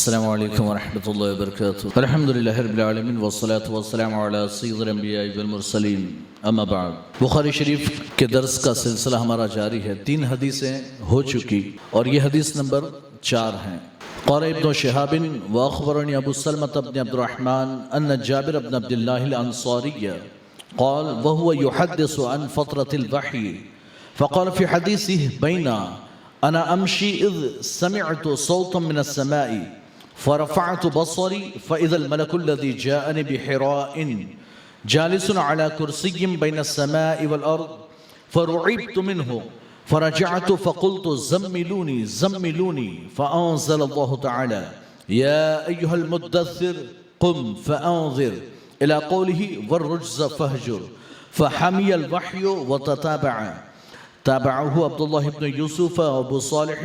السلام علیکم ورحمۃ اللہ وبرکاتہ۔ الحمدللہ رب العالمین والصلاة والسلام علی سید الانبیاء والمرسلین، اما بعد۔ بخاری شریف کے درس کا سلسلہ ہمارا جاری ہے۔ 3 حدیثیں ہو چکی اور یہ حدیث نمبر 4 ہیں۔ قال ابن شہاب واخبرنی ابو سلمة بن عبد الرحمن ان جابر بن عبد اللہ الانصاری قال وهو يحدث عن فترة الوحی فقال في حديثه بين أنا أمشي إذ سمعت صوتا من السماء فرفعت بصري فإذا الملك الذي جاءني بحراء جالس على كرسي بين السماء والأرض فرعبت منه فرجعت فقلت زملوني زملوني فأنزل الله تعالى يا أيها المدثر قم فأنذر إلى قوله والرجز فاهجر فحمي الوحي وتتابع تابعه عبد الله بن يوسف وابو صالح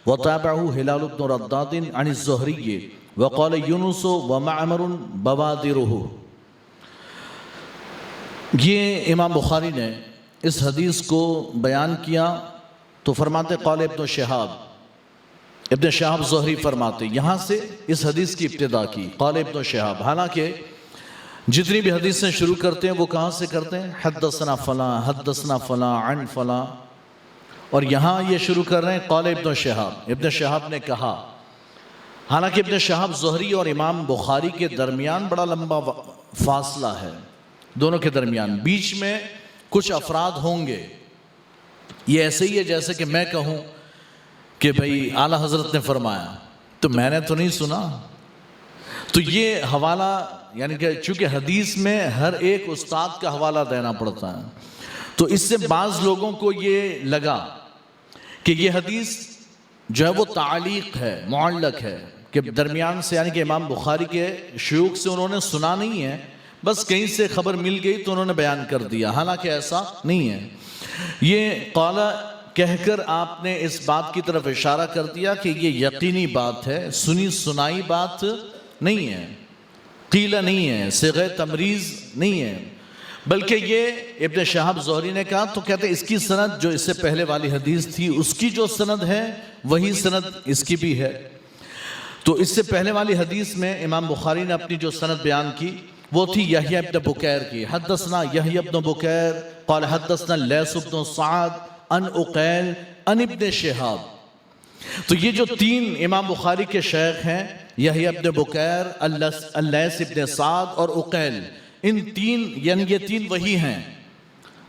وتابعه هلال بن رداد عن الزهري وقال يونس ومعمر بوادره۔ یہ امام بخاری نے اس حدیث کو بیان کیا تو فرماتے قال ابن شہاب زہری فرماتے، یہاں سے اس حدیث کی ابتدا کی قال ابن شہاب۔ حالانکہ جتنی بھی حدیثیں شروع کرتے ہیں وہ کہاں سے کرتے ہیں؟ حدثنا فلاں حدثنا فلاں عن فلاں، اور یہاں یہ شروع کر رہے ہیں قال ابن شہاب، ابن شہاب نے کہا۔ حالانکہ ابن شہاب زہری اور امام بخاری کے درمیان بڑا لمبا فاصلہ ہے، دونوں کے درمیان بیچ میں کچھ افراد ہوں گے۔ یہ ایسے ہی ہے جیسے کہ میں کہوں کہ بھئی اعلیٰ حضرت نے فرمایا تو میں نے تو نہیں سنا۔ تو یہ حوالہ یعنی کہ چونکہ حدیث میں ہر ایک استاد کا حوالہ دینا پڑتا ہے، تو اس سے بعض لوگوں کو یہ لگا کہ یہ حدیث جو ہے وہ تعلیق ہے، معلق ہے، کہ درمیان سے یعنی کہ امام بخاری کے شیوخ سے انہوں نے سنا نہیں ہے، بس کہیں سے خبر مل گئی تو انہوں نے بیان کر دیا، حالانکہ ایسا نہیں ہے۔ یہ قال کہہ کر آپ نے اس بات کی طرف اشارہ کر دیا کہ یہ یقینی بات ہے، سنی سنائی بات نہیں ہے، قیلہ نہیں ہے، صیغہ تمریز نہیں ہے، بلکہ یہ ابن شہاب زہری نے کہا تو کہتے ہیں اس کی سند جو اس سے پہلے والی حدیث تھی اس کی جو سند ہے وہی سند اس کی بھی ہے۔ تو اس سے پہلے والی حدیث میں امام بخاری نے اپنی جو سند بیان کی وہ تھی یحییٰ ابن بکیر کی، حدثنا یحییٰ ابن بکیر قال حدثنا لیث بن سعد عن عقیل عن ابن شہاب۔ تو یہ جو 3 امام بخاری کے شیخ ہیں، یحییٰ ابن بکیر، اللیث ابن سعد اور عقیل، ان 3 یعنی یہ 3 وہی ہیں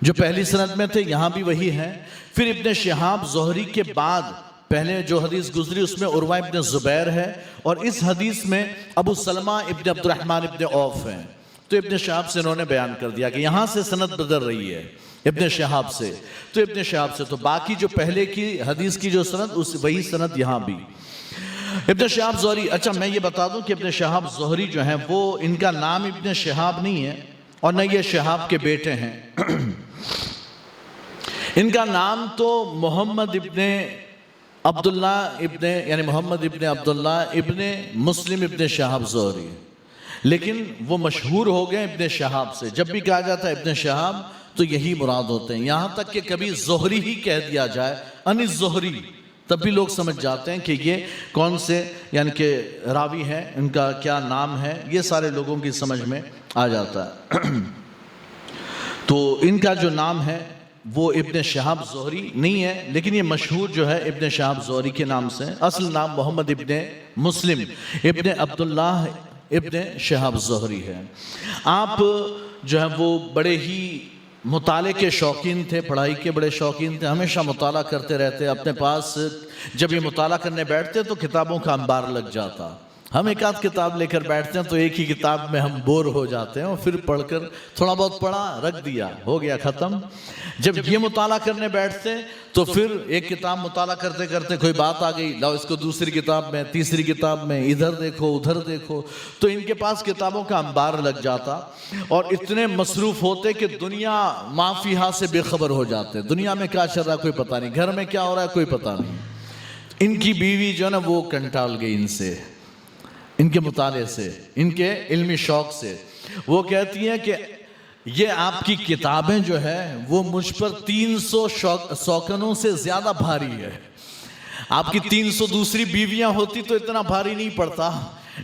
جو پہلی سند میں تھے، یہاں بھی وہی ہیں۔ پھر ابن شہاب زہری کے بعد پہلے جو حدیث گزری اس میں عروہ ابن زبیر ہے، اور اس حدیث میں ابو سلمہ ابن عبد الرحمن ابن عوف ہیں۔ تو ابن شہاب سے انہوں نے بیان کر دیا کہ یہاں سے سند بدل رہی ہے ابن شہاب سے، تو ابن شہاب سے، تو باقی جو پہلے کی حدیث کی جو سند وہی سند یہاں بھی۔ ابن شہاب زہری، اچھا میں یہ بتا دوں کہ ابن شہاب زہری جو ہیں وہ ان کا نام ابن شہاب نہیں ہے اور نہ یہ شہاب کے بیٹے ہیں، ان کا نام تو محمد ابن عبداللہ ابن یعنی محمد ابن عبداللہ ابن مسلم ابن شہاب زہری، لیکن وہ مشہور ہو گئے ابن شہاب سے۔ جب بھی کہا جاتا ہے ابن شہاب تو یہی مراد ہوتے ہیں، یہاں تک کہ کبھی زہری ہی کہہ دیا جائے ان الزہری تب بھی لوگ سمجھ جاتے ہیں کہ یہ کون سے یعنی کہ راوی ہیں، ان کا کیا نام ہے، یہ سارے لوگوں کی سمجھ میں آ جاتا ہے۔ تو ان کا جو نام ہے وہ ابن شہاب زہری نہیں ہے، لیکن یہ مشہور جو ہے ابن شہاب زہری کے نام سے، اصل نام محمد ابن مسلم ابن عبداللہ ابن شہاب زہری ہے۔ آپ جو ہے وہ بڑے ہی مطالعے کے شوقین تھے، پڑھائی کے بڑے شوقین تھے، ہمیشہ مطالعہ کرتے رہتے، اپنے پاس جب یہ مطالعہ کرنے بیٹھتے تو کتابوں کا انبار لگ جاتا۔ ہم ایک آدھ کتاب لے کر بیٹھتے ہیں تو ایک ہی کتاب میں ہم بور ہو جاتے ہیں، اور پھر پڑھ کر تھوڑا بہت پڑھا رکھ دیا، ہو گیا ختم۔ جب یہ مطالعہ کرنے بیٹھتے تو پھر ایک کتاب مطالعہ کرتے کرتے کوئی بات آ گئی، لاؤ اس کو دوسری کتاب میں، تیسری کتاب میں، ادھر دیکھو ادھر دیکھو، تو ان کے پاس کتابوں کا انبار لگ جاتا، اور اتنے مصروف ہوتے کہ دنیا ما فیہا سے بے خبر ہو جاتے، دنیا میں کیا چل رہا ہے کوئی پتہ نہیں، گھر میں کیا ہو رہا ہے کوئی پتہ نہیں۔ ان کی بیوی جو ہے نا وہ کنٹال گئی ان سے، ان کے مطالعے سے، ان کے علمی شوق سے۔ وہ کہتی ہیں کہ یہ آپ کی کتابیں جو ہے وہ مجھ پر 300 سوکنوں سے زیادہ بھاری ہے۔ آپ کی 300 دوسری بیویاں ہوتی تو اتنا بھاری نہیں پڑتا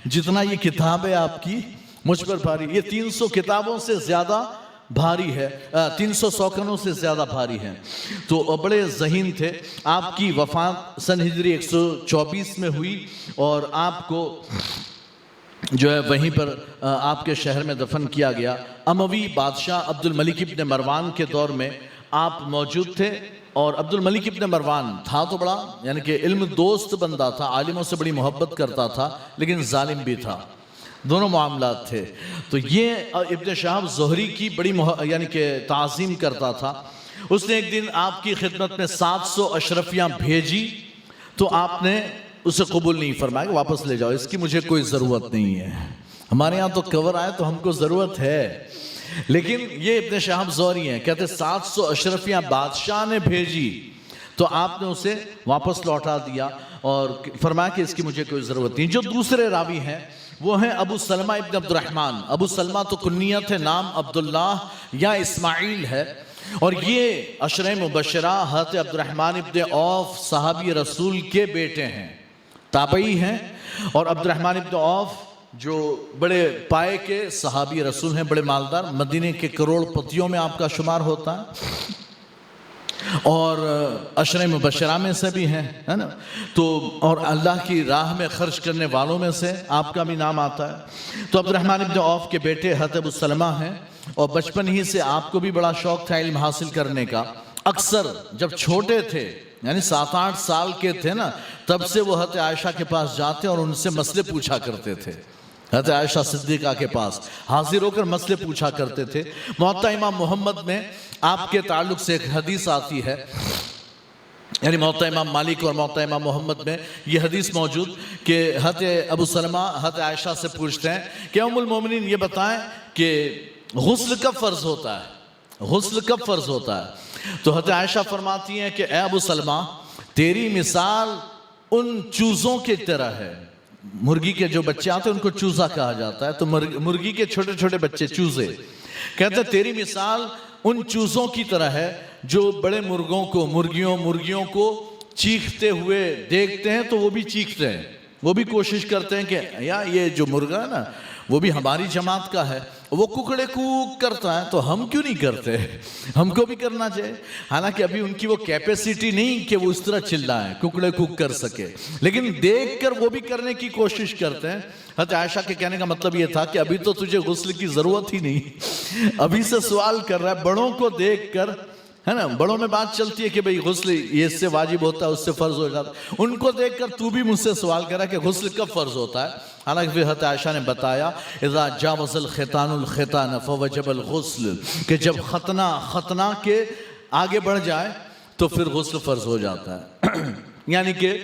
جتنا یہ کتاب ہے آپ کی مجھ پر بھاری. یہ 300 کتابوں سے زیادہ بھاری ہے, 300 سوکنوں سے زیادہ بھاری ہے. تو بڑے ذہین تھے. آپ کی وفات سن ہجری 124 میں ہوئی اور آپ کو جو ہے وہیں پر آپ کے شہر میں دفن کیا گیا. اموی بادشاہ عبد الملک ابن مروان کے دور میں آپ موجود تھے, اور عبد الملک ابن مروان تھا تو بڑا یعنی کہ علم دوست بندہ تھا, عالموں سے بڑی محبت کرتا تھا, لیکن ظالم بھی تھا. دونوں معاملات تھے. تو یہ ابن شہاب زہری کی بڑی یعنی کہ تعظیم کرتا تھا. اس نے ایک دن آپ کی خدمت میں 700 اشرفیاں بھیجی تو آپ نے اسے قبول نہیں فرمایا کہ واپس لے جاؤ, اس کی مجھے کوئی ضرورت نہیں ہے. ہمارے ہاں تو کور آئے تو ہم کو ضرورت ہے, لیکن یہ ابن شہاب زہری ہیں, کہتے 700 اشرفیاں بادشاہ نے بھیجی تو آپ نے اسے واپس لوٹا دیا اور فرمایا کہ اس کی مجھے کوئی ضرورت نہیں. جو دوسرے راوی ہیں وہ ہیں ابو سلمہ ابن عبد الرحمن. ابو سلمہ تو کنیت ہے, نام عبداللہ یا اسماعیل ہے, اور یہ عشرہ مبشرہ حضرت عبد الرحمن ابن عوف صحابی رسول کے بیٹے ہیں, تابعی ہیں. اور عبد الرحمن ابن عوف جو بڑے پائے کے صحابی رسول ہیں, بڑے مالدار, مدینے کے کروڑ پتیوں میں آپ کا شمار ہوتا ہے, اور عشرہ مبشرہ میں سے بھی ہیں, ہے نا. تو اور اللہ کی راہ میں خرچ کرنے والوں میں سے آپ کا بھی نام آتا ہے. تو عبد الرحمن ابن عوف کے بیٹے حضرت ابو سلمہ ہیں, اور بچپن ہی سے آپ کو بھی بڑا شوق تھا علم حاصل کرنے کا. اکثر جب چھوٹے تھے یعنی 7-8 سال کے تھے نا, تب سے وہ حضرت عائشہ کے پاس جاتے اور ان سے مسئلے پوچھا کرتے تھے. حضرت عائشہ صدیقہ کے پاس حاضر ہو کر مسئلے پوچھا کرتے تھے. موطا امام محمد میں آپ کے تعلق سے ایک حدیث آتی ہے, یعنی موطا امام مالک اور موطا امام محمد میں یہ حدیث موجود کہ حضرت ابو سلمہ حضرت عائشہ سے پوچھتے ہیں کہ ام المومنین یہ بتائیں کہ غسل کب فرض ہوتا ہے, غسل کب فرض ہوتا ہے. تو حضرت عائشہ فرماتی ہیں کہ اے ابو سلمہ, تیری مثال ان چوزوں کی طرح ہے. مرغی کے جو بچے آتے ہیں ان کو چوزا کہا جاتا ہے, تو مرغی کے چھوٹے چھوٹے بچے چوزے. کہتے ہیں تیری مثال ان چوزوں کی طرح ہے جو بڑے مرغوں کو مرغیوں کو چیختے ہوئے دیکھتے ہیں تو وہ بھی چیختے ہیں, وہ بھی کوشش کرتے ہیں کہ یا یہ جو مرغا ہے نا وہ بھی ہماری جماعت کا ہے, وہ ککڑے کوک کرتا ہے تو ہم کیوں نہیں کرتے, ہم کو بھی کرنا چاہیے. حالانکہ ابھی ان کی وہ کیپیسٹی نہیں کہ وہ اس طرح چلائیں, ککڑے کوک کر سکے, لیکن دیکھ کر وہ بھی کرنے کی کوشش کرتے ہیں. حضرت عائشہ کے کہنے کا مطلب یہ تھا کہ ابھی تو تجھے غسل کی ضرورت ہی نہیں, ابھی سے سوال کر رہا ہے. بڑوں کو دیکھ کر, ہے نا, بڑوں میں بات چلتی ہے کہ بھئی غسل یہ اس سے واجب ہوتا ہے, اس سے فرض ہو جاتا ہے. ان کو دیکھ کر تو بھی مجھ سے سوال کر رہا ہے کہ غسل کب فرض ہوتا ہے. حالانکہ پھر حضرت عائشہ نے بتایا اذا جاوز الختان الختان فوجب الغسل, کہ جب ختنہ کے آگے بڑھ جائے تو پھر غسل فرض ہو جاتا ہے. یعنی کہ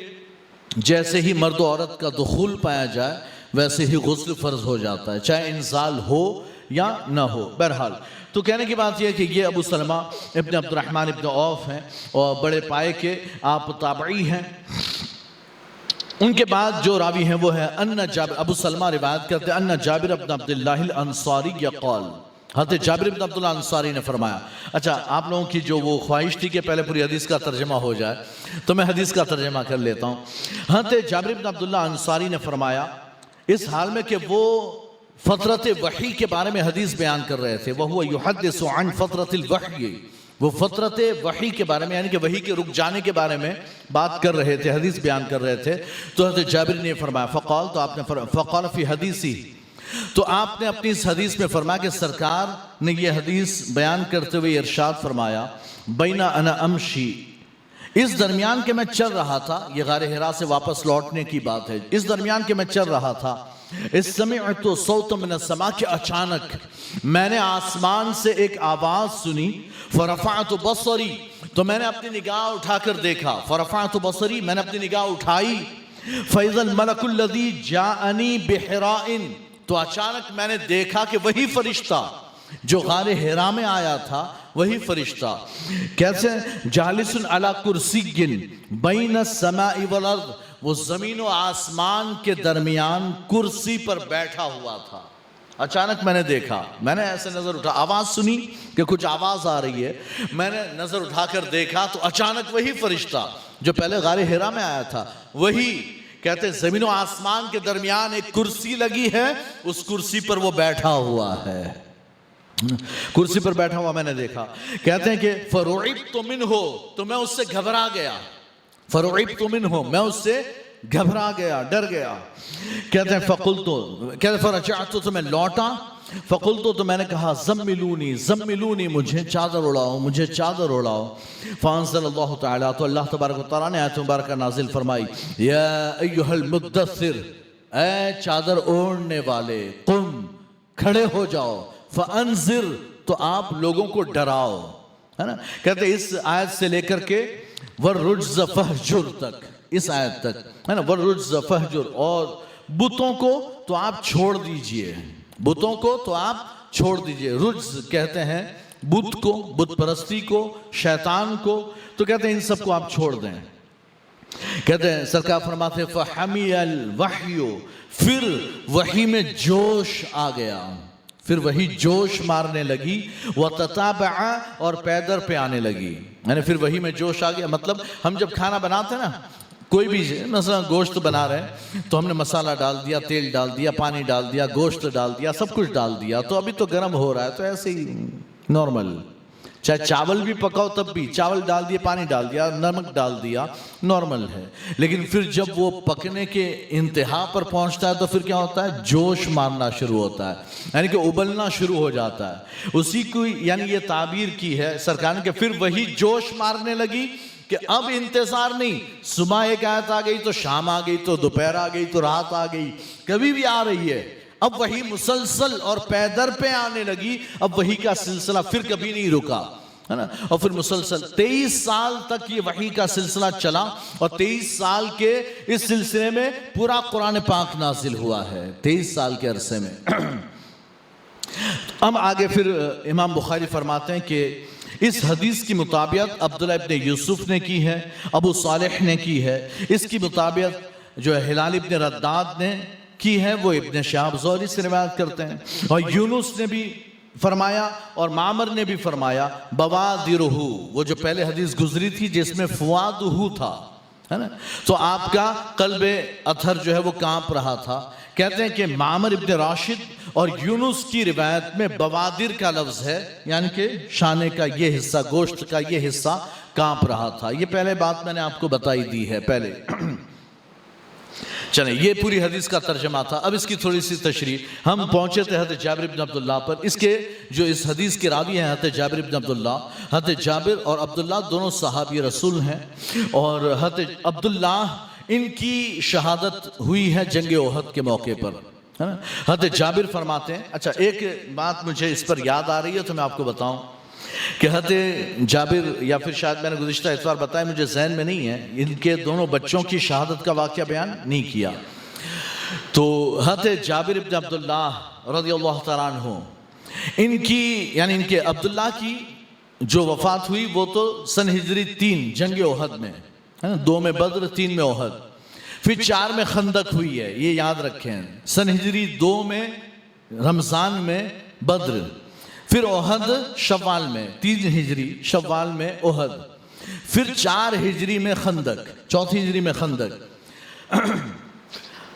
جیسے ہی مرد و عورت کا دخول پایا جائے ویسے ہی غسل فرض ہو جاتا ہے, چاہے انزال ہو یا نہ ہو. بہرحال تو کہنے کی بات یہ ہے کہ یہ ابو سلمہ ابن عبد الرحمن ابن عوف ہیں اور بڑے پائے کے آپ تابعی ہیں. ان کے بعد جو راوی ہیں وہ ہے ابو سلمہ روایت کرتے ہیں ان جابر ابن عبداللہ الانصاری یقال, حضرت جابر ابن عبداللہ انصاری نے فرمایا. اچھا, آپ لوگوں کی جو وہ خواہش تھی کہ پہلے پوری حدیث کا ترجمہ ہو جائے تو میں حدیث کا ترجمہ کر لیتا ہوں. حضرت جابر ابن عبداللہ انصاری نے فرمایا اس حال میں کہ وہ فترت وحی کے بارے میں حدیث بیان کر رہے تھے. وَهُوَ يُحَدِّثُ عَنْ فَطْرَةِ الْوَحْيِ, وہ فترت وحی کے بارے میں یعنی کہ وحی کے رک جانے کے بارے میں بات کر رہے تھے, حدیث بیان کر رہے تھے. تو حضرت جابر نے فرمایا فقال, تو آپ نے فقال فی حدیثی, تو آپ نے اپنی اس حدیث میں فرمایا کہ سرکار نے یہ حدیث بیان کرتے ہوئے ارشاد فرمایا بین انا امشی, اس درمیان کہ میں چل رہا تھا, یہ غار حرا سے واپس لوٹنے کی بات ہے, اس درمیان کہ میں چل رہا تھا, اس سمعت صوت من السماء, کہ اچانک میں نے آسمان سے ایک آواز سنی, فرفعت بصری, تو میں نے اپنی نگاہ اٹھا کر دیکھا, فرفعت بصری, میں نے اپنی نگاہ اٹھائی, فَإِذَا الْمَلَكُ الَّذِي جَاءَنِي بِحِرَاءٍ, تو اچانک میں نے دیکھا کہ وہی فرشتہ جو غار حرا میں آیا تھا وہی فرشتہ, کیسے, جالس علی کرسی بین السماء والارض, وہ زمین و آسمان کے درمیان کرسی پر بیٹھا ہوا تھا. اچانک میں نے دیکھا, میں نے ایسے نظر اٹھا, آواز سنی کہ کچھ آواز آ رہی ہے, میں نے نظر اٹھا کر دیکھا تو اچانک وہی فرشتہ جو پہلے غار حرا میں آیا تھا وہی کہتے ہیں زمین و آسمان کے درمیان ایک کرسی لگی ہے, اس کرسی پر وہ بیٹھا ہوا ہے, کرسی پر بیٹھا ہوا میں نے دیکھا. کہتے ہیں کہ فَرُعِبْتُ مِنْهُ, تو میں اس سے گھبرا گیا, فَرُعِبْتُ مِنْهُ, میں اس سے گھبرا گیا, ڈر گیا. کہتے ہیں فَقُلْتُ, کہتے ہیں فَرَجَعْتُ, تو میں لوٹا, فَقُلْتُ, تو میں نے کہا زَمِّلُونِي زَمِّلُونِي, مجھے چادر اڑاؤ, مجھے چادر اڑاؤ. فَأَنزَلَ اللَّهُ تعالیٰ, تو اللہ تبارک و تعالیٰ نے آیت مبارکہ نازل فرمائی, یا ایھا المدثر, اے چادر اوڑھنے والے, قم, کھڑے ہو جاؤ, فَأَنذِرْ, تو آپ لوگوں کو ڈراؤ, ہے نا. کہتے ہیں اس آیت سے لے کر کے وَالرُّجْزَ فَاہْجُرْ تک, اس آیت تک, ہے نا, وَالرُّجْزَ فَاہْجُرْ, اور بتوں کو تو آپ چھوڑ دیجئے, بتوں کو تو آپ چھوڑ دیجئے. رجز کہتے ہیں بت کو, بت پرستی کو, شیطان کو, تو کہتے ہیں ان سب کو آپ چھوڑ دیں. کہتے ہیں سرکار فرماتے ہیں فَحَمِيَ الْوَحْيُ, پھر وحی میں جوش آ گیا, پھر وہی جوش مارنے لگی, وَتَتَابَعَ, اور پیدر پہ آنے لگی, یعنی پھر وہی میں جوش آ گیا. مطلب ہم جب کھانا بناتے ہیں نا, کوئی بھی مثلا گوشت بنا رہے ہیں تو ہم نے مسالہ ڈال دیا, تیل ڈال دیا, پانی ڈال دیا, گوشت ڈال دیا, سب کچھ ڈال دیا, تو ابھی تو گرم ہو رہا ہے, تو ایسے ہی نارمل. چاہے چاول بھی پکاؤ تب بھی چاول ڈال دیا, پانی ڈال دیا, نمک ڈال دیا, نارمل ہے. لیکن پھر جب وہ پکنے کے انتہا پر پہنچتا ہے تو پھر کیا ہوتا ہے, جوش مارنا شروع ہوتا ہے, یعنی کہ ابلنا شروع ہو جاتا ہے. اسی کو یعنی یہ تعبیر کی ہے سرکار نے کہ پھر وہی جوش مارنے لگی کہ اب انتظار نہیں, صبح ایک آیت آ گئی تو شام آ گئی, تو دوپہر آ گئی, تو رات آ گئی, کبھی بھی آ رہی ہے. اب وہی مسلسل اور پیدر پہ آنے لگی, اب وہی کا سلسلہ پھر کبھی نہیں رکا, ہے نا. اور پھر مسلسل 23 سال تک یہ وحی کا سلسلہ چلا, اور 23 سال کے اس سلسلے میں پورا قرآن پاک نازل ہوا ہے, 23 سال کے عرصے میں. اب آگے پھر امام بخاری فرماتے ہیں کہ اس حدیث کی مطابقت عبداللہ ابن یوسف نے کی ہے, ابو صالح نے کی ہے, اس کی مطابقت جو ہے ہلال ابن رداد نے کی ہے, وہ ابن شہاب زہری سے روایت کرتے ہیں, اور یونس نے بھی فرمایا اور معمر نے بھی فرمایا بوادرہ, وہ جو پہلے حدیث گزری تھی جس میں فوادہ تھا, ہے نا, تو آپ کا قلب اطہر جو ہے وہ کانپ رہا تھا. کہتے ہیں کہ معمر ابن راشد اور یونس کی روایت میں بوادر کا لفظ ہے, یعنی کہ شانے کا یہ حصہ, گوشت کا یہ حصہ کانپ رہا تھا. یہ پہلے بات میں نے آپ کو بتائی دی ہے پہلے. چلیں, یہ پوری حدیث کا ترجمہ تھا. اب اس کی تھوڑی سی تشریح. ہم پہنچے تھے حضرت جابر بن عبداللہ پر. اس کے جو اس حدیث کے راوی ہیں حضرت جابر بن عبداللہ, حضرت جابر اور عبداللہ دونوں صحابی رسول ہیں, اور حضرت عبداللہ ان کی شہادت ہوئی ہے جنگ احد کے موقع پر. حضرت جابر فرماتے ہیں, اچھا ایک بات مجھے اس پر یاد آ رہی ہے تو میں آپ کو بتاؤں کہ حضرت جابر, یا پھر شاید میں نے گزشتہ اتوار بتایا, مجھے ذہن میں نہیں ہے, ان کے دونوں بچوں کی شہادت کا واقعہ بیان نہیں کیا. تو حضرت جابر بن عبداللہ رضی اللہ تعالیٰ عنہ, ان کی یعنی ان کے عبداللہ کی جو وفات ہوئی وہ تو سن ہجری 3 جنگ احد میں, 2 میں بدر, 3 میں احد, پھر 4 میں خندق ہوئی ہے, یہ یاد رکھیں. سن ہجری 2 میں رمضان میں بدر, پھر احد شوال میں, 3 ہجری شوال میں احد, پھر 4 ہجری میں خندق, 4 ہجری میں خندق.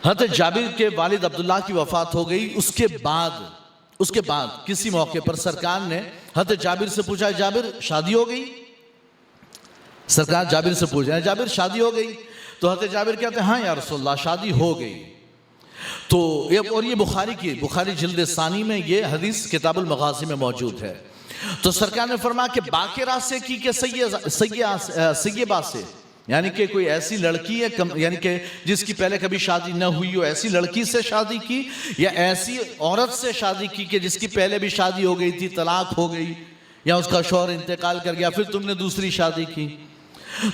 حضرت جابر کے والد عبداللہ کی وفات ہو گئی. اس کے بعد کسی موقع پر سرکار نے حضرت جابر سے پوچھا, جابر شادی ہو گئی؟ سرکار جابر سے پوچھ رہے ہیں, جابر شادی ہو گئی؟ تو حضرت جابر کہتے ہیں ہاں یا رسول اللہ شادی ہو گئی. تو اور یہ بخاری جلد ثانی میں یہ حدیث کتاب المغازی میں موجود ہے. تو سرکار نے فرمایا کہ باقرہ سے کی کہ سیبہ سے, یعنی کہ کوئی ایسی لڑکی ہے یعنی کہ جس کی پہلے کبھی شادی نہ ہوئی ہو, ایسی لڑکی سے شادی کی, یا ایسی عورت سے شادی کی کہ جس کی پہلے بھی شادی ہو گئی تھی, طلاق ہو گئی, یا اس کا شوہر انتقال کر گیا, پھر تم نے دوسری شادی کی.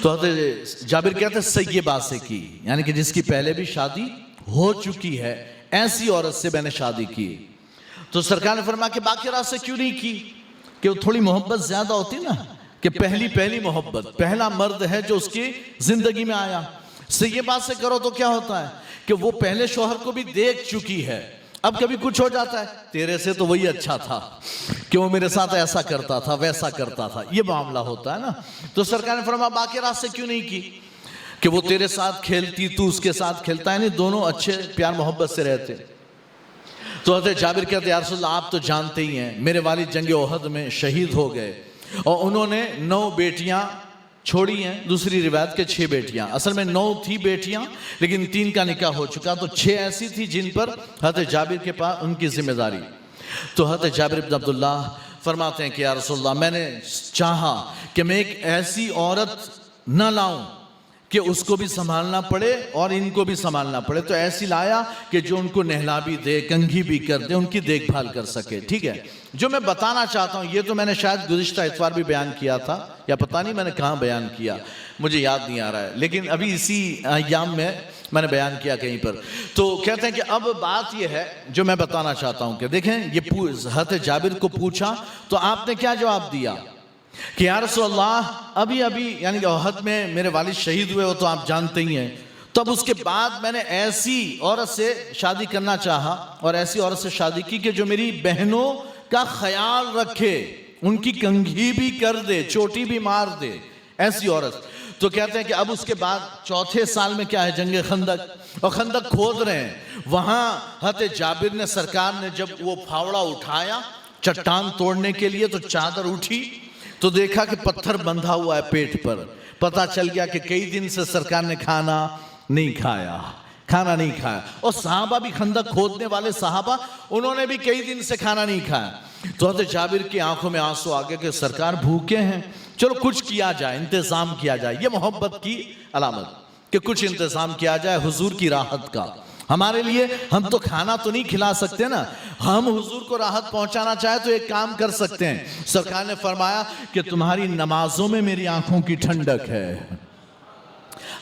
تو حضرت جابر کہتے ہیں سیبہ سے کی, یعنی کہ جس کی پہلے بھی شادی ہو چکی ہے, ایسی عورت سے میں نے شادی کی. تو سرکار نے فرمایا کہ باقرہ سے کیوں نہیں کی, کہ وہ تھوڑی محبت زیادہ ہوتی نا, کہ پہلی محبت, پہلا مرد ہے جو اس کی زندگی میں آیا. سیبہ سے کرو تو کیا ہوتا ہے کہ وہ پہلے شوہر کو بھی دیکھ چکی ہے, اب کبھی کچھ ہو جاتا ہے, تیرے سے تو وہی اچھا تھا, کہ وہ میرے ساتھ ایسا کرتا تھا ویسا کرتا تھا, یہ معاملہ ہوتا ہے نا. تو سرکار نے فرمایا باقرہ سے کیوں نہیں کی, کہ وہ تیرے ساتھ کھیلتی تو اس کے ساتھ کھیلتا ہے، نہیں دونوں اچھے پیار محبت سے رہتے۔ تو حضرت جابر کہتے ہیں یا رسول اللہ آپ تو جانتے ہی ہیں میرے والد جنگ احد میں شہید ہو گئے اور انہوں نے 9 بیٹیاں چھوڑی ہیں، دوسری روایت کے 6 بیٹیاں، اصل میں 9 تھی بیٹیاں لیکن 3 کا نکاح ہو چکا، تو 6 ایسی تھی جن پر حضرت جابر کے پاس ان کی ذمہ داری۔ تو حضرت جابر بن عبداللہ فرماتے ہیں کہ یا رسول اللہ میں نے چاہا کہ میں ایک ایسی عورت نہ لاؤں کہ اس کو بھی سنبھالنا پڑے اور ان کو بھی سنبھالنا پڑے، تو ایسی لایا کہ جو ان کو نہلا بھی دے، کنگھی بھی کر دے، ان کی دیکھ بھال کر سکے۔ ٹھیک ہے، جو میں بتانا چاہتا ہوں یہ تو میں نے شاید گزشتہ اتوار بھی بیان کیا تھا یا پتہ نہیں میں نے کہاں بیان کیا، مجھے یاد نہیں آ رہا ہے، لیکن ابھی اسی ایام میں نے بیان کیا کہیں پر۔ تو کہتے ہیں کہ اب بات یہ ہے جو میں بتانا چاہتا ہوں کہ دیکھیں یہ حضرت جابر کو پوچھا تو آپ نے کیا جواب دیا کہ یا رسول اللہ ابھی یعنی کہ احد میں میرے والد شہید ہوئے وہ تو آپ جانتے ہی ہیں، تب اس کے بعد میں نے ایسی عورت سے شادی کرنا چاہا اور ایسی عورت سے شادی کی کہ جو میری بہنوں کا خیال رکھے، ان کی کنگھی بھی کر دے، چوٹی بھی مار دے، ایسی عورت۔ تو کہتے ہیں کہ اب اس کے بعد 4 سال میں کیا ہے جنگ خندق، اور خندق کھود رہے ہیں، وہاں حضرت جابر نے سرکار نے جب وہ پھاوڑا اٹھایا چٹان توڑنے کے لیے تو چادر اٹھی تو دیکھا کہ پتھر بندھا ہوا ہے پیٹ پر، پتا چل گیا کہ کئی دن سے سرکار نے کھانا نہیں کھایا۔ اور صحابہ بھی خندق کھودنے والے صحابہ انہوں نے بھی کئی دن سے کھانا نہیں کھایا۔ تو حضرت جابر کی آنکھوں میں آنسو آگے کہ سرکار بھوکے ہیں، چلو کچھ کیا جائے، انتظام کیا جائے۔ یہ محبت کی علامت کہ کچھ انتظام کیا جائے حضور کی راحت کا۔ ہمارے لیے ہم تو کھانا تو نہیں کھلا سکتے نا، ہم حضور کو راحت پہنچانا چاہے تو ایک کام کر سکتے ہیں۔ سرکار نے فرمایا کہ تمہاری نمازوں میں میری آنکھوں کی ٹھنڈک ہے،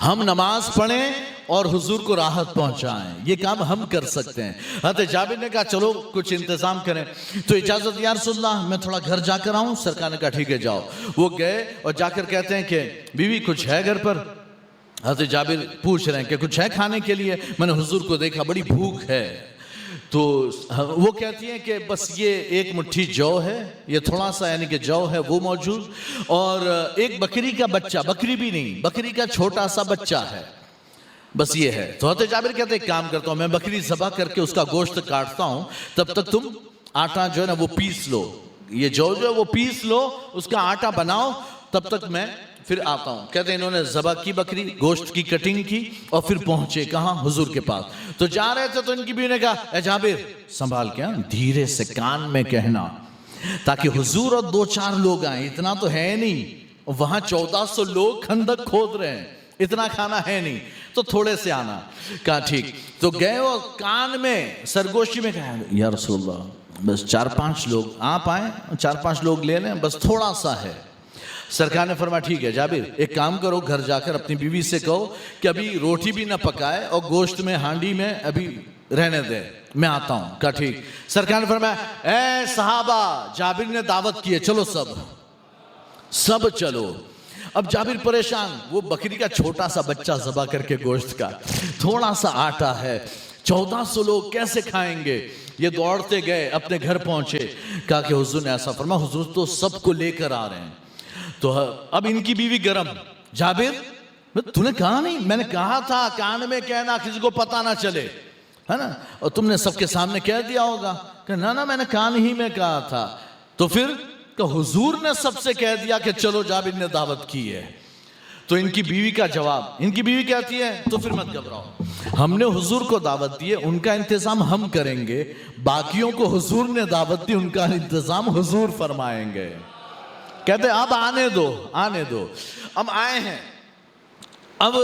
ہم نماز پڑھیں اور حضور کو راحت پہنچائیں، یہ کام ہم کر سکتے ہیں۔ حضرت جابر نے کہا چلو کچھ انتظام کریں، تو اجازت یا رسول اللہ میں تھوڑا گھر جا کر آؤں؟ سرکار نے کہا ٹھیک ہے جاؤ۔ وہ گئے اور جا کر کہتے ہیں کہ بیوی کچھ ہے گھر پر؟ حضرت جابر پوچھ رہے ہیں کہ کچھ ہے کھانے کے لیے؟ میں نے حضور کو دیکھا بڑی بھوک ہے۔ تو وہ کہتی ہیں کہ بس یہ 1 مٹھی جو ہے، یہ تھوڑا سا یعنی کہ جو ہے وہ موجود، اور ایک بکری کا بچہ، بکری بھی نہیں، بکری کا چھوٹا سا بچہ ہے، بس یہ ہے۔ تو حضرت جابر کہتے ہیں ایک کام کرتا ہوں میں بکری ذبح کر کے اس کا گوشت کاٹتا ہوں، تب تک تم آٹا جو ہے نا وہ پیس لو، یہ جو ہے وہ پیس لو، اس کا آٹا بناؤ، تب تک میں پھر آتا ہوں۔ کہتے ہیں انہوں نے ذبح کی بکری، گوشت کی کٹنگ کی اور پھر پہنچے کہاں؟ حضور کے پاس۔ تو جا رہے تھے تو ان کی بیوی نے کہا اے جابر سنبھال کے دھیرے سے کان میں کہنا، تاکہ حضور اور 2-4 لوگ آئیں، اتنا تو ہے نہیں، وہاں 1400 لوگ خندق کھود رہے ہیں، اتنا کھانا ہے نہیں، تو تھوڑے سے آنا۔ کہا ٹھیک۔ تو گئے اور کان میں سرگوشی میں کہا یا رسول اللہ بس 4-5 لوگ آپ آئیں، 4-5 لوگ لے لیں، بس تھوڑا سا ہے۔ سرکار نے فرمایا ٹھیک ہے جابر ایک کام کرو، گھر جا کر اپنی بیوی سے کہو کہ ابھی روٹی بھی نہ پکائے اور گوشت میں ہانڈی میں ابھی رہنے دے، میں آتا ہوں۔ کہا ٹھیک۔ سرکار نے فرمایا اے صحابہ جابر نے دعوت کی ہے، چلو سب چلو۔ اب جابر پریشان، وہ بکری کا چھوٹا سا بچہ ذبح کر کے گوشت کا، تھوڑا سا آٹا ہے، 1400 لوگ کیسے کھائیں گے؟ یہ دوڑتے گئے اپنے گھر پہنچے، کہا کہ حضور نے ایسا فرمایا، حضور تو سب کو لے کر آ رہے ہیں۔ تو اب ان کی بیوی گرم، جابر تو نے کہا نہیں، میں نے کہا تھا کان میں کہنا کسی کو پتہ نہ چلے، ہے نا، اور تم نے سب کے سامنے کہہ دیا ہوگا کہ نہ میں نے کان ہی میں کہا تھا۔ تو پھر کہ حضور نے سب سے کہہ دیا کہ چلو جابر نے دعوت کی ہے۔ تو ان کی بیوی کا جواب، ان کی بیوی کہتی ہے تو پھر مت گھبراؤ، ہم نے حضور کو دعوت دی ہے، ان کا انتظام ہم کریں گے، باقیوں کو حضور نے دعوت دی، ان کا انتظام حضور فرمائیں گے۔ کہتے ہیں اب آنے دو۔ اب آئے ہیں، اب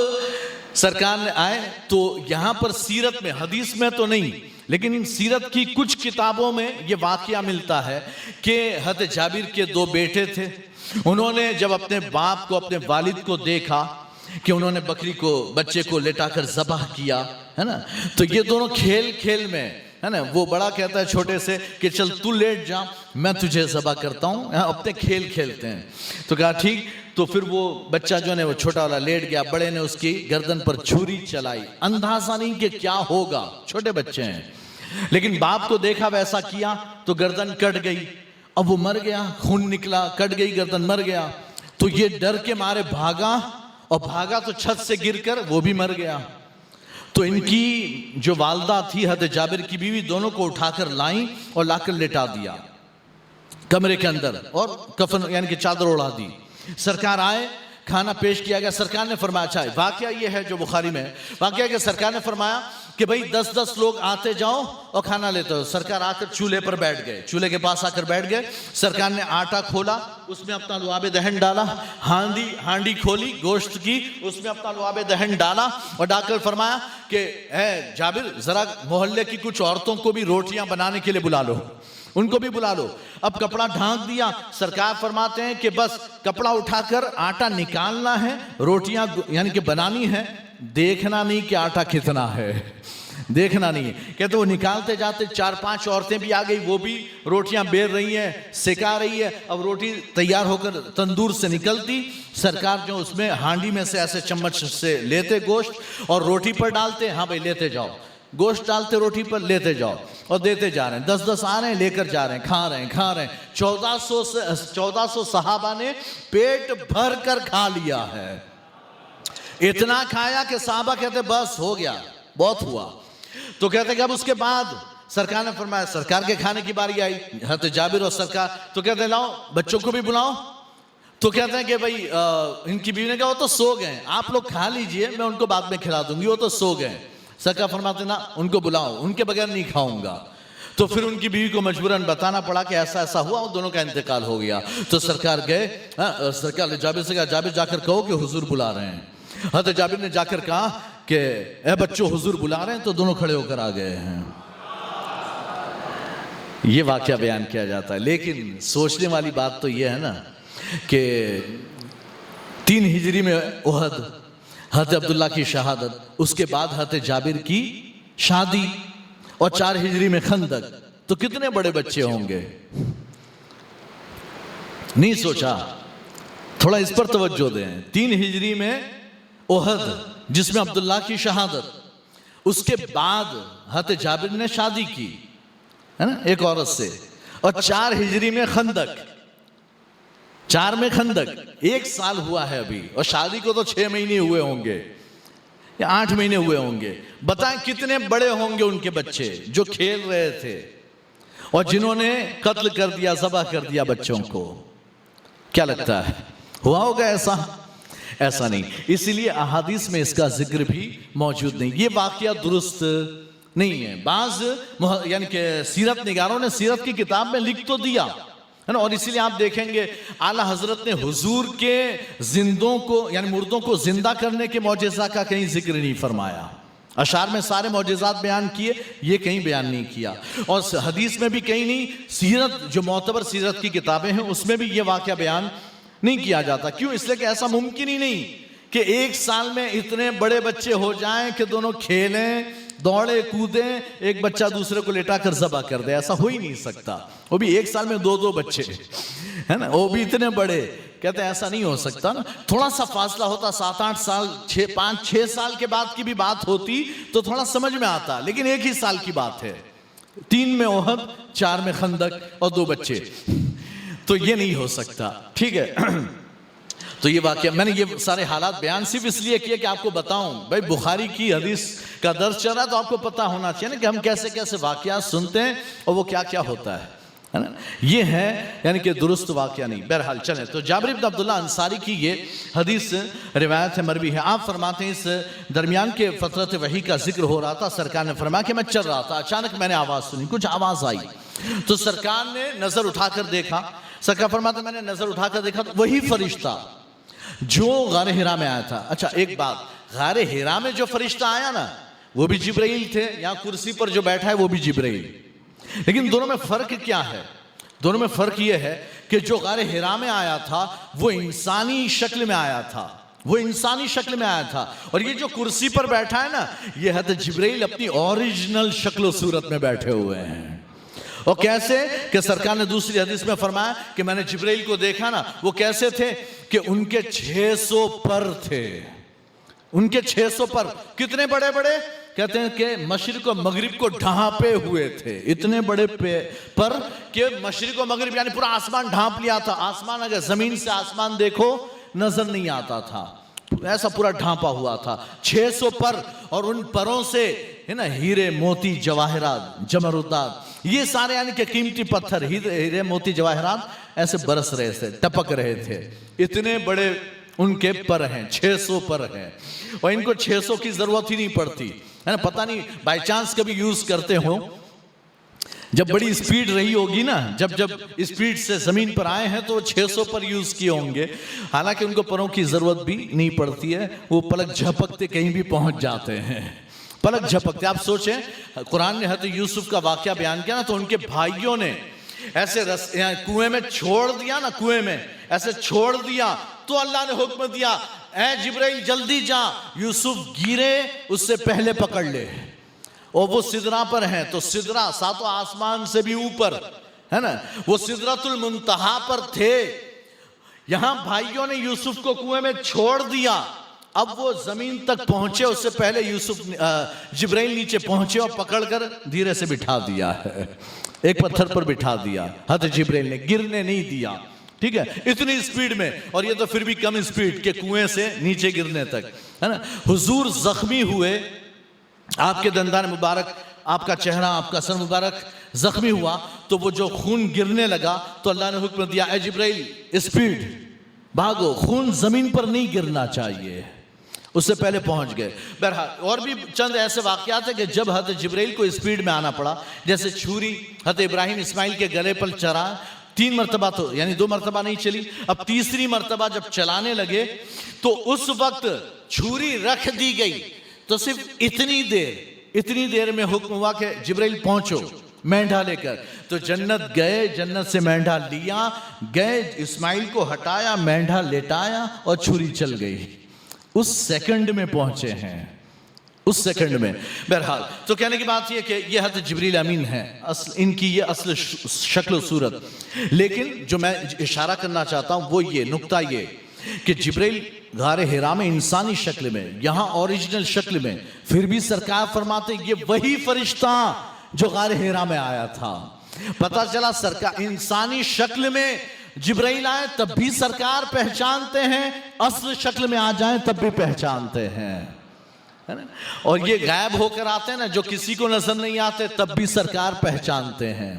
سرکار نے آئے تو یہاں پر سیرت میں، حدیث میں تو نہیں لیکن سیرت کی کچھ کتابوں میں یہ واقعہ ملتا ہے کہ حضرت جابر کے 2 بیٹے تھے، انہوں نے جب اپنے باپ کو، اپنے والد کو دیکھا کہ انہوں نے بچے کو لٹا کر ذبح کیا ہے نا، تو یہ دونوں کھیل میں ہے نا، وہ بڑا کہتا ہے چھوٹے سے کہ چل تو لیٹ جا میں تجھے ذبح کرتا ہوں، اپنے کھیل کھیلتے ہیں۔ تو کہا ٹھیک۔ تو پھر وہ بچہ جو ہے وہ چھوٹا والا لیٹ گیا، بڑے نے اس کی گردن پر چھری چلائی، اندازہ نہیں کہ کیا ہوگا، چھوٹے بچے ہیں، لیکن باپ کو دیکھا ویسا کیا تو گردن کٹ گئی، اب وہ مر گیا، خون نکلا، کٹ گئی گردن، مر گیا۔ تو یہ ڈر کے مارے بھاگا اور بھاگا تو چھت سے گر کر وہ بھی مر گیا. تو ان کی جو والدہ تھی حضرت جابر کی بیوی دونوں کو اٹھا کر لائیں اور لا کر لٹا دیا کمرے کے اندر اور کفن یعنی کہ چادر اڑا دی. سرکار آئے, کھانا پیش کیا گیا. سرکار نے فرمایا, اچھا واقعہ یہ ہے جو بخاری میں واقعہ کہ سرکار نے فرمایا کہ بھئی 10 لوگ آتے جاؤ اور کھانا لیتے ہو. سرکار آ کر چولہے پر بیٹھ گئے, چولہے کے پاس آ کر بیٹھ گئے. سرکار نے آٹا کھولا, اس میں اپنا لعاب دہن ڈالا, ہانڈی کھولی گوشت کی, اس میں اپنا لعاب دہن ڈالا اور ڈال کر فرمایا کہ اے جابر ذرا محلے کی کچھ عورتوں کو بھی روٹیاں بنانے کے لیے بلا لو, ان کو بھی بلا لو. اب کپڑا ڈھانک دیا. سرکار فرماتے ہیں کہ بس کپڑا اٹھا کر آٹا نکالنا ہے, روٹیاں یعنی کہ بنانی ہے, دیکھنا نہیں کہ آٹا کتنا ہے, دیکھنا نہیں. کہتے وہ نکالتے جاتے, 4-5 عورتیں بھی آ گئی, وہ بھی روٹیاں بیل رہی ہیں, سکا رہی ہے. اب روٹی تیار ہو کر تندور سے نکلتی, سرکار جو اس میں ہانڈی میں سے ایسے چمچ سے لیتے گوشت اور روٹی پر ڈالتے, ہاں بھائی لیتے جاؤ, گوشت ڈالتے روٹی پر, لیتے جاؤ اور دیتے جا رہے ہیں. 10 آ رہے ہیں, لے کر جا رہے ہیں, کھا رہے ہیں. 1400 صحابہ نے پیٹ بھر کر کھا لیا ہے. اتنا کھایا کہ صحابہ کہتے بس ہو گیا, بہت ہوا. تو کہتے کہ اب اس کے بعد سرکار نے فرمایا, سرکار کے کھانے کی باری آئی, حضرت جابر اور سرکار. تو کہتے ہیں لاؤ بچوں کو بھی بلاؤ. تو کہتے ہیں کہ بھئی ان کی بیوی نے کہا وہ تو سو گئے, آپ لوگ کھا لیجئے, میں ان کو بعد میں کھلا دوں گی, وہ تو سو گئے. سرکار فرماتے نا ان کو بلاؤ, ان کے بغیر نہیں کھاؤں گا. تو پھر ان کی بیوی کو مجبوراً بتانا پڑا کہ ایسا ایسا ہوا, اور دونوں کا انتقال ہو گیا. تو سرکار گئے, سرکار نے جابر سے کہا جابر جا کر کہو کہ حضور بلا رہے ہیں. حضرت جابر نے جا کر کہا کہ اے بچوں حضور بلا رہے ہیں. تو دونوں کھڑے ہو کر آ گئے ہیں. یہ واقعہ بیان کیا جاتا ہے. لیکن سوچنے والی بات تو یہ ہے نا کہ 3 ہجری میں احد, حضرت عبداللہ کی شہادت, اس کے بعد حضرت جابر کی شادی, اور 4 ہجری میں خندق. تو کتنے بڑے بچے ہوں گے, نہیں سوچا, تھوڑا اس پر توجہ دیں. 3 ہجری میں احد جس میں عبداللہ کی شہادت, اس کے بعد حضرت جابر نے شادی کی ہے نا ایک عورت سے, اور 4 ہجری میں خندق. 4 میں خندق, 1 سال ہوا ہے ابھی, اور شادی کو تو 6 مہینے ہوئے ہوں گے یا 8 مہینے ہوئے ہوں گے. بتائیں کتنے بڑے ہوں گے ان کے بچے جو کھیل رہے تھے اور جنہوں نے قتل کر دیا, ذبح کر دیا بچوں کو. کیا لگتا ہے ہوا ہوگا ایسا؟ ایسا نہیں. اسی لیے احادیث میں اس کا ذکر بھی موجود نہیں. یہ واقعہ درست نہیں ہے. بعض یعنی کہ سیرت نگاروں نے سیرت کی کتاب میں لکھ تو دیا ہے نا, اور اسی لیے آپ دیکھیں گے اعلیٰ حضرت نے حضور کے زندوں کو یعنی مردوں کو زندہ کرنے کے معجزہ کا کہیں ذکر نہیں فرمایا. اشعار میں سارے معجزات بیان کیے, یہ کہیں بیان نہیں کیا, اور حدیث میں بھی کہیں نہیں. سیرت جو معتبر سیرت کی کتابیں ہیں اس میں بھی یہ واقعہ بیان نہیں کیا جاتا. کیوں؟ اس لیے کہ ایسا ممکن ہی نہیں کہ 1 سال میں اتنے بڑے بچے ہو جائیں کہ دونوں کھیلیں, دوڑے کودیں, ایک بچہ دوسرے کو لٹا کر ذبح کر دے. ایسا ہو ہی نہیں سکتا. وہ بھی 1 سال میں 2 بچے ہے نا, وہ بھی اتنے بڑے. کہتے ہیں ایسا نہیں ہو سکتا نا. تھوڑا سا فاصلہ ہوتا, 7-8 سال, 5-6 سال کے بعد کی بھی بات ہوتی تو تھوڑا سمجھ میں آتا, لیکن 1 ہی سال کی بات ہے. 3 میں احد, 4 میں خندق اور 2 بچے. تو یہ نہیں ہو سکتا. ٹھیک ہے. تو یہ واقعہ میں نے یہ سارے حالات بیان صرف اس لیے کیا کہ آپ کو بتاؤں, بھائی بخاری کی حدیث کا درس چل رہا ہے تو آپ کو پتہ ہونا چاہیے نا کہ ہم کیسے کیسے واقعات سنتے ہیں اور وہ کیا کیا ہوتا ہے نا. یہ ہے یعنی کہ درست واقعہ نہیں. بہرحال چلیں, تو جابر بن عبداللہ انصاری کی یہ حدیث روایت ہے, مروی ہے. آپ فرماتے ہیں اس درمیان کے فترت وحی کا ذکر ہو رہا تھا. سرکار نے فرمایا کہ میں چل رہا تھا, اچانک میں نے آواز سنی, کچھ آواز آئی. تو سرکار نے نظر اٹھا کر دیکھا. سرکار فرماتے میں نے نظر اٹھا کر دیکھا تو وہی فرشتہ جو غار حرا میں آیا تھا. اچھا ایک بات, غار حرا میں جو فرشتہ آیا نا وہ بھی جبرائیل تھے, یہاں کرسی پر جو بیٹھا ہے وہ بھی جبرائیل. لیکن دونوں میں فرق کیا ہے؟ دونوں میں فرق یہ ہے کہ جو غار حرا میں آیا تھا وہ انسانی شکل میں آیا تھا, وہ انسانی شکل میں آیا تھا, اور یہ جو کرسی پر بیٹھا ہے نا یہ حضرت جبرائیل اپنی اوریجنل شکل و صورت میں بیٹھے ہوئے ہیں. اور کیسے کہ سرکار نے دوسری حدیث میں فرمایا کہ میں نے جبرائیل کو دیکھا نا, وہ کیسے تھے کہ ان کے 600 پر تھے. ان کے 600 پر کتنے بڑے بڑے, کہتے ہیں کہ مشرق و مغرب کو ڈھانپے ہوئے تھے. اتنے بڑے پر کہ مشرق و مغرب یعنی پورا آسمان ڈھانپ لیا تھا. آسمان اگر زمین سے آسمان دیکھو نظر نہیں آتا تھا, ایسا پورا ڈھانپا ہوا تھا، 600 پر، اور ان پروں سے ہے نا ہیرے موتی جواہرات جمرودات، یہ سارے یعنی کہ قیمتی پتھر ہیرے موتی جواہرات ایسے برس رہے تھے، ٹپک رہے تھے، اتنے بڑے ان کے پر ہیں، 600 پر ہیں، اور ان کو 600 کی ضرورت ہی نہیں پڑتی ہے نا، پتہ نہیں بائی چانس کبھی یوز کرتے ہوں، جب بڑی اسپیڈ رہی ہوگی نا، جب اسپیڈ سے زمین پر آئے ہیں تو 600 پر یوز کیے ہوں گے، حالانکہ ان کو پروں کی ضرورت بھی نہیں پڑتی ہے، وہ پلک جھپکتے کہیں بھی پہنچ جاتے ہیں، پلک جھپکتے۔ آپ سوچیں قرآن نے حضرت یوسف کا واقعہ بیان کیا نا، تو ان کے بھائیوں نے ایسے کنویں میں چھوڑ دیا نا، کنویں میں ایسے چھوڑ دیا تو اللہ نے حکم دیا اے جبرائیل جلدی جا، یوسف گرے اس سے پہلے پکڑ لے، اور وہ سدرہ پر ہیں، تو سدرہ ساتوں آسمان سے بھی اوپر ہے نا، وہ سدرۃ المنتہا پر تھے، یہاں بھائیوں نے یوسف کو کنویں میں چھوڑ دیا، اب وہ زمین تک پہنچے اس سے پہلے جبرائیل نیچے پہنچے اور پکڑ کر دھیرے سے بٹھا دیا ہے، ایک پتھر پر بٹھا دیا حضرت جبرائیل نے، گرنے نہیں دیا، ٹھیک ہے، اتنی اسپیڈ میں، اور یہ تو پھر بھی کم اسپیڈ کہ کنویں سے نیچے گرنے تک ہے نا۔ حضور زخمی ہوئے، آپ کے دندان مبارک، آپ کا چہرہ، آپ کا سر مبارک زخمی ہوا، تو وہ جو خون گرنے لگا تو اللہ نے حکم دیا اے جبرائیل اسپیڈ بھاگو، خون زمین پر نہیں گرنا چاہیے، اس سے پہلے پہنچ گئے۔ بہرحال اور بھی چند ایسے واقعات ہیں کہ جب حضرت جبرائیل کو اسپیڈ میں آنا پڑا، جیسے چھری حضرت ابراہیم اسماعیل کے گلے پر چلا، 3 مرتبہ تو یعنی 2 مرتبہ نہیں چلی، اب تیسری مرتبہ جب چلانے لگے تو اس وقت چھری رکھ دی گئی، تو صرف اتنی دیر میں حکم ہوا کہ جبرائیل پہنچو مینڈھا لے کر، تو جنت گئے، جنت سے مینڈھا لیا گئے، اسماعیل کو ہٹایا، مینڈھا لٹایا اور چھری چل گئی، اس سیکنڈ میں پہنچے ہیں، اس سیکنڈ میں۔ بہرحال تو کہنے کی بات یہ کہ یہ حضرت جبریل امین ہے، ان کی یہ اصل شکل و صورت، لیکن جو میں اشارہ کرنا چاہتا ہوں وہ یہ نقطہ یہ کہ جبریل غار حرا میں انسانی شکل میں، یہاں اوریجنل شکل میں، پھر بھی سرکار فرماتے یہ وہی فرشتہ جو غار حرا میں آیا تھا۔ پتہ چلا سرکار انسانی شکل میں جبرائیل آئے تب بھی سرکار پہچانتے ہیں، اصل شکل میں آ جائیں تب بھی پہچانتے ہیں، اور یہ غائب ہو کر آتے ہیں نا، جو کسی کو نظر نہیں آتے تب بھی سرکار پہچانتے ہیں،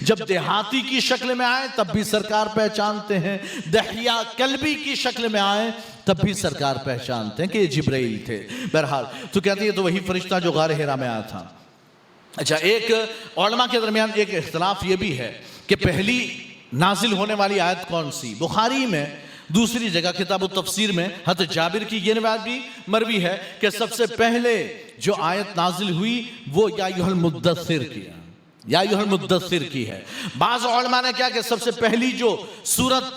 جب دیہاتی کی شکل میں آئے تب بھی سرکار پہچانتے ہیں، دحیہ کلبی کی شکل میں آئے تب بھی سرکار پہچانتے ہیں کہ یہ جبرائیل تھے۔ بہرحال تو کہتے ہیں تو وہی فرشتہ جو غار حرا میں آیا تھا۔ اچھا، ایک علماء کے درمیان ایک اختلاف یہ بھی ہے کہ پہلی نازل ہونے والی آیت کون سی؟ بخاری میں دوسری جگہ کتاب التفسیر میں حضرت جابر کی یہ روایت بھی مروی ہے کہ سب سے پہلے جو آیت نازل ہوئی وہ یا ایھا المدثر کی ہے، یا ایھا المدثر کی ہے۔ بعض علماء نے کیا کہ سب سے پہلی جو سورت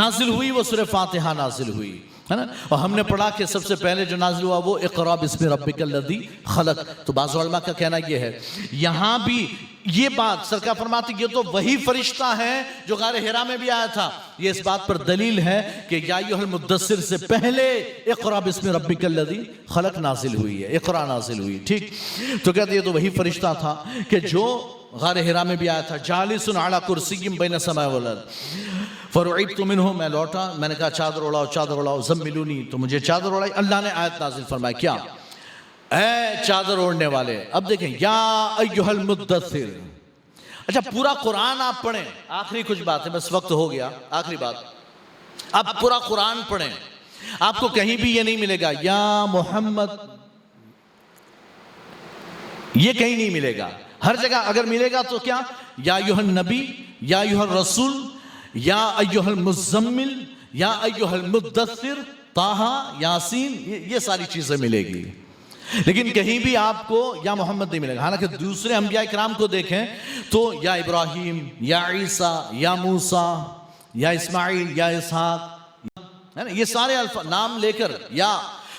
نازل ہوئی وہ سورہ فاتحہ نازل ہوئی ہے نا، اور ہم نے پڑھا کہ سب سے پہلے جو نازل ہوا وہ اقرا بسم ربک الذی خلق۔ تو بعض علماء کا کہنا یہ ہے، یہاں بھی یہ بات سرکار فرماتی یہ تو وہی فرشتہ ہے جو غار حرا میں بھی آیا تھا، یہ اس بات پر دلیل ہے کہ یا ایھا المدثر سے پہلے اقرا بسم ربک الذی خلق نازل ہوئی ہے، اقرا نازل ہوئی، ٹھیک۔ تو کہتے یہ تو وہی فرشتہ تھا کہ جو غار حرا میں بھی آیا تھا، جالس علی کرسی بین السماء والارض فرعبت منہ، میں لوٹا، میں نے کہا چادر اڑاؤ چادر اڑاؤ، زملونی، تو مجھے چادر اڑائی، اللہ نے آیت نازل فرمایا کیا؟ اے چادر اوڑھنے والے۔ اب دیکھیں یا ایھا المدثر، اچھا پورا قرآن آپ پڑھیں، آخری کچھ بات ہے، بس وقت ہو گیا، آخری بات، آپ پورا قرآن پڑھیں، آپ کو کہیں بھی یہ نہیں ملے گا یا محمد، یہ کہیں نہیں ملے گا، ہر جگہ اگر ملے گا تو کیا؟ یا ایھا النبی، یا ایھا الرسول، یا ایھا المزمل، یا ایھا المدثر، طٰہٰ، یاسین، یہ ساری چیزیں ملے گی، لیکن کہیں بھی آپ کو یا محمد نہیں ملے گا۔ حالانکہ دوسرے انبیاء کرام کو دیکھیں تو یا ابراہیم، یا عیسیٰ، یا موسیٰ، یا اسماعیل، یا اسحاق، یہ سارے نام لے کر یا،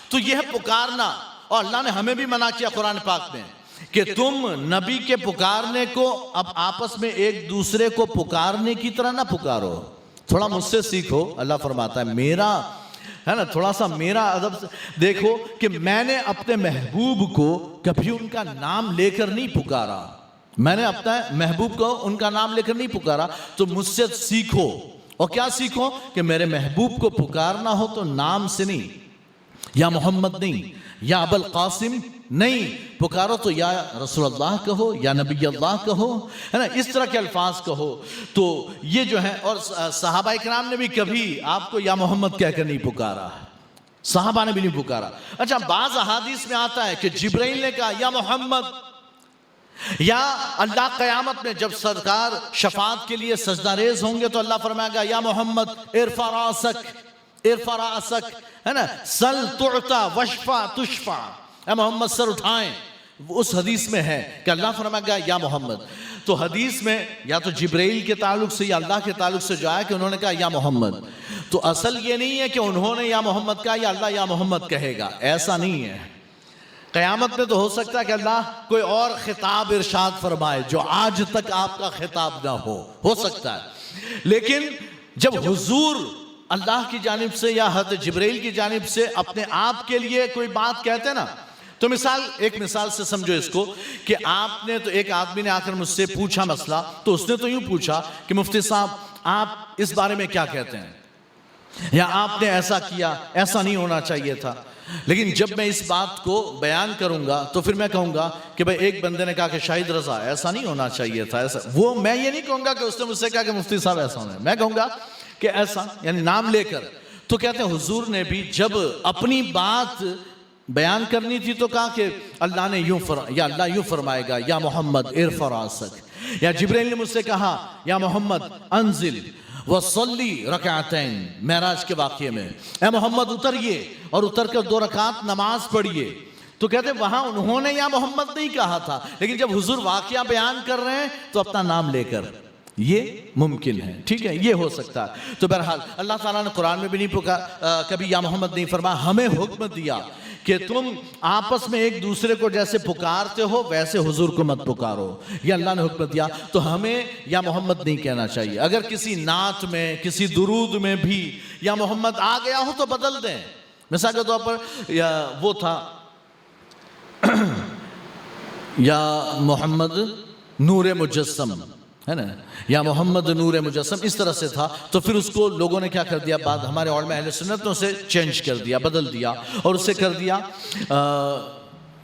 تو یہ ہے پکارنا، اور اللہ نے ہمیں بھی منع کیا قرآن پاک میں کہ تم نبی کے پکارنے کو اب آپس میں ایک دوسرے کو پکارنے کی طرح نہ پکارو، تھوڑا مجھ سے سیکھو۔ اللہ فرماتا ہے میرا ہے نا، تھوڑا سا میرا ادب دیکھو کہ میں نے اپنے محبوب کو کبھی ان کا نام لے کر نہیں پکارا، میں نے اپنا محبوب کو ان کا نام لے کر نہیں پکارا، تو مجھ سے سیکھو، اور کیا سیکھو؟ کہ میرے محبوب کو پکارنا ہو تو نام سے نہیں، یا محمد نہیں، یا ابو القاسم نہیں، پکارو تو یا رسول اللہ کہو، یا نبی اللہ کہو، ہے نا، اس طرح کے الفاظ کہو. تو یہ جو ہے، اور صحابہ کرام نے بھی کبھی آپ کو یا محمد کہہ کر نہیں پکارا، صحابہ نے بھی نہیں پکارا. اچھا، بعض احادیث میں آتا ہے کہ جبرائیل نے کہا یا محمد، یا اللہ قیامت میں جب سرکار شفاعت کے لیے سجدہ ریز ہوں گے تو اللہ فرمائے گا یا محمد ارفع راسک، ارفع راسک، ہے نا، سل تعطا وشفع تشفع، اے محمد سر اٹھائیں. اس حدیث میں ہے کہ اللہ فرمائے گا یا محمد. تو حدیث میں یا تو جبرائیل کے تعلق سے یا اللہ کے تعلق سے جو آیا کہ انہوں نے کہا یا محمد. تو اصل یہ نہیں ہے کہ انہوں نے یا محمد کہا یا اللہ یا محمد کہے گا، ایسا نہیں ہے. قیامت میں تو ہو سکتا ہے کہ اللہ کوئی اور خطاب ارشاد فرمائے جو آج تک آپ کا خطاب نہ ہو سکتا ہے. لیکن جب حضور اللہ کی جانب سے یا حضرت جبرائیل کی جانب سے اپنے آپ کے لیے کوئی بات کہتے ہیں نا، تو ایک مثال سے سمجھو اس کو کہ آپ نے تو ایک آدمی نے آ کر مجھ سے پوچھا مسئلہ، تو اس نے تو یوں پوچھا کہ مفتی صاحب آپ اس بارے میں کیا کہتے ہیں، یا آپ نے ایسا کیا، ایسا نہیں ہونا چاہیے تھا. لیکن جب میں اس بات کو بیان کروں گا تو پھر میں کہوں گا کہ بھئی ایک بندے نے کہا کہ شاہد رضا ایسا نہیں ہونا چاہیے تھا، ایسا. وہ میں یہ نہیں کہوں گا کہ اس نے مجھ سے کہا کہ مفتی صاحب ایسا ہونا ہے، میں کہوں گا کہ ایسا، یعنی نام لے کر. تو کہتے ہیں حضور نے بھی جب اپنی بات بیان کرنی تھی تو کہا کہ اللہ نے یا اللہ یوں فرمائے گا یا محمد ارفع راسک. یا جبرائیل نے مجھ سے کہا یا محمد انزل وصلی رکعتین، معراج کے واقعے میں، اے محمد اتریے اور اتر کر 2 رکعت نماز پڑھیے. تو کہتے ہیں وہاں انہوں نے یا محمد نہیں کہا تھا، لیکن جب حضور واقعہ بیان کر رہے ہیں تو اپنا نام لے کر، یہ ممکن ہے. ٹھیک ہے، یہ ہو سکتا ہے. تو بہرحال اللہ تعالیٰ نے قرآن میں بھی نہیں کبھی یا محمد نہیں فرمایا. ہمیں حکم دیا کہ تم آپس میں ایک دوسرے کو جیسے پکارتے ہو ویسے حضور کو مت پکارو. یہ اللہ نے حکم دیا. تو ہمیں یا محمد نہیں کہنا چاہیے. اگر کسی نعت میں، کسی درود میں بھی یا محمد آ گیا ہو تو بدل دیں. مثال کے طور پر وہ تھا یا محمد نور مجسم، ہے نا، یا محمد نور مجسم، اس طرح سے تھا. تو پھر اس کو لوگوں نے کیا کر دیا، بعد ہمارے علماء اہل سنتوں سے چینج کر دیا، بدل دیا، اور اسے کر دیا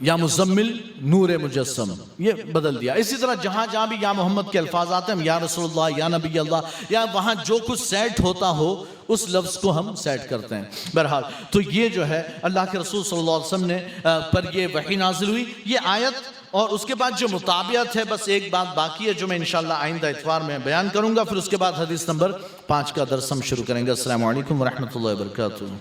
یا مزمل نور مجسم، یہ بدل دیا. اسی طرح جہاں جہاں بھی یا محمد کے الفاظ آتے ہیں، یا رسول اللہ، یا نبی اللہ، یا وہاں جو کچھ سیٹ ہوتا ہو اس لفظ کو ہم سیٹ کرتے ہیں. بہرحال تو یہ جو ہے اللہ کے رسول صلی اللہ علیہ وسلم نے پر یہ وحی نازل ہوئی، یہ آیت. اور اس کے بعد جو مطابعت ہے، بس ایک بات باقی ہے جو میں انشاءاللہ آئندہ اتوار میں بیان کروں گا. پھر اس کے بعد حدیث نمبر 5 کا درس ہم شروع کریں گے. السلام علیکم ورحمۃ اللہ وبرکاتہ.